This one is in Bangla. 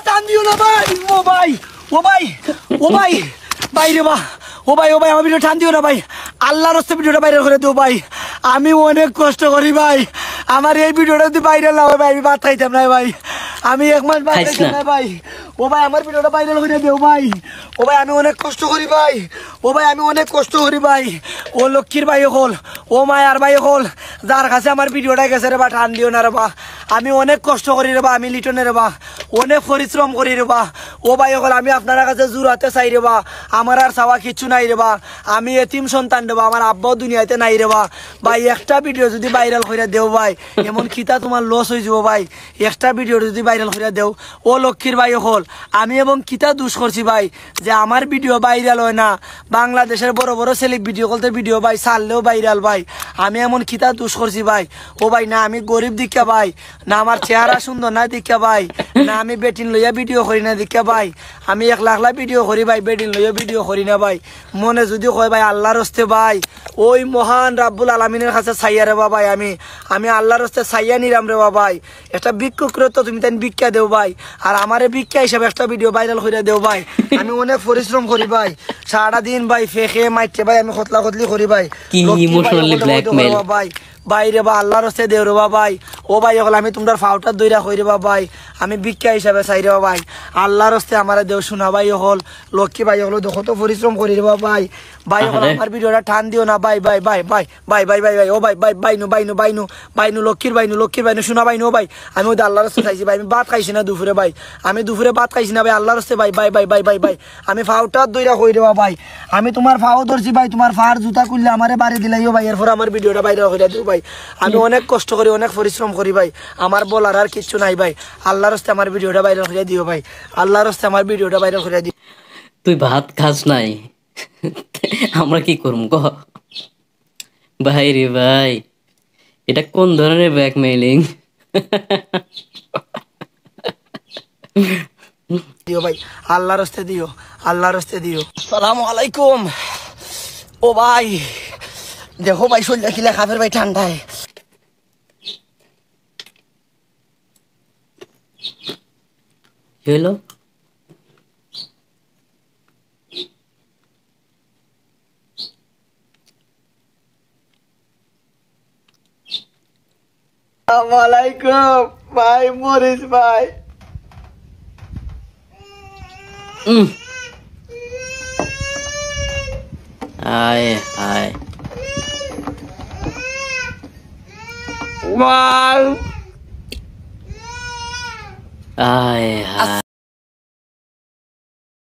টান দিও না ভাই ও ভাই ও ভাই ও ভাই বাইরে বা ও ভাই আমার ভিডিও টান দিও না ভাই আল্লাহর রাস্তায় ভিডিওটা ভাইরাল করে দিও ভাই আমি অনেক কষ্ট করি ভাই আমার এই ভিডিওটা যদি ভাইরাল না হয় ভাই আমি ভাত খাইতাম না ভাই আমি এক মাস ভাত খাইতাম না ভাই ও ভাই আমার ভিডিওটা ভাইরাল করে দিও ভাই ও ভাই আমি অনেক কষ্ট করি ভাই ও ভাই আমি অনেক কষ্ট করি ভাই ও লক্ষ্মীর ভাই হল ও মায়ার ভাই হল যার কাছে আমার ভিডিওটা গেছে রে বা টান দিও না রে বা আমি অনেক কষ্ট করি রে বা আমি লিটনের রে বা অনেক পরিশ্রম করি রে বা ও ভাই হল আমি আপনার কাছে জোরাতে চাই রে বা আমার আর চাওয়া কিছু নাই রে বা আমি এতিম সন্তান রে বা আমার আব্বাও দুনিয়াতে নাই রে বা ভাই একটা ভিডিও যদি ভাইরাল করে দেও ভাই এমন খিতা তোমার লস হয়ে যাব ভাই একটা ভিডিও যদি ভাইরাল করে দেও ও লক্ষ্মীর ভাই হল আমি এবং কিতা দুষ করছি ভাই যে আমার ভিডিও ভাইরাল হয় না বাংলাদেশের বড় বড় সেলিব্রিটি হলতে ভিডিও ভাই ছাড়লেও ভাইরাল ভাই আমি এমন কিতা দুষ করছি ভাই ও ভাই না আমি গরিব দীক্ষা ভাই না আমার চেহারা সুন্দর না দীক্ষা ভাই না আমি বেটিন লইয়া ভিডিও করি না দীক্ষা ভাই আমি 1 লাখ ভিডিও করি ভাই বেটিন লইয়া ভিডিও করি না ভাই মনে যদি কয় ভাই আল্লাহর হস্তে ভাই ওই মহান রাব্বুল আলামিনের কাছে ছাইয়া রে ভাই আমি আল্লাহর হস্তে ছাইয়া নিরাম রে ভাই একটা ভিক্ষুক করে তো তুমি তাই ভিক্ষা দেও ভাই আর আমারে ভিক্ষা হিসাবে একটা ভিডিও ভাইরাল করে দেও ভাই আমি অনেক পরিশ্রম করি ভাই সারা দিন ভাই ফেকে মাইতে ভাই আমি খতলা খতলি করি ভাই কি ইমোশনালি ব্ল্যাকমেল ভাই বাইরে বা আল্লাহর হস্তে দেও রে ভাই ও ভাই হল আমি তোমার ফাউটার দইরা কই রে ভাই আমি ভিক্ষা হিসাবে চাই রে ভাই আল্লাহর হস্তে আমারে দেও শোনা ভাই হল লক্ষ্মী ভাই হল দেখো তো পরিশ্রম করি রে ভাই ভাই হল আমার ভিডিওটা টান দিও না ভাই ভাই ভাই ভাই ভাই ভাই ভাই ভাই ও ভাই ভাই বাইনু লক্ষ্মীর বাইনু শোনা বাইনু ও ভাই আমি ওই আল্লাহর হস্তে চাইছি ভাই আমি ভাত খাইছি না দুপুরে ভাই আমি দুপুরে ভাত খাইছি না ভাই আল্লাহর হস্তে ভাই ভাই ভাই ভাই ভাই ভাই আমি ফাউটার দইরা কই রে ভাই আমি তোমার ফাও ধরছি ভাই তোমার ফার জুতা খুললে আমারে বাড়ি দিলাইও ভাই এরপর আমার ভিডিওটা বাইরে কইরা দিও ভাই আমি অনেক কষ্ট করি অনেক পরিশ্রম করি ভাই আমার বলার আর কিছু নাই ভাই আল্লাহর হস্তে আমার ভিডিওটা বাইরে করে দিও ভাই আল্লাহর হস্তে আমার ভিডিওটা বাইরে করে দিও তুই ভাত খাস নাই আমরা কি করব ক ভাই রে ভাই এটা কোন ধরনের ব্ল্যাকমেইলিং দিও ভাই আল্লাহর হস্তে দিও আল্লাহর হস্তে দিও আসসালামু আলাইকুম ও ভাই দেখো ভাই শরীরে কি লেখা ফের ভাই ঠান্ডায় হলো আসসালামু আলাইকুম ভাই মরিস ভাই আয় আয় ভাই আয় আয়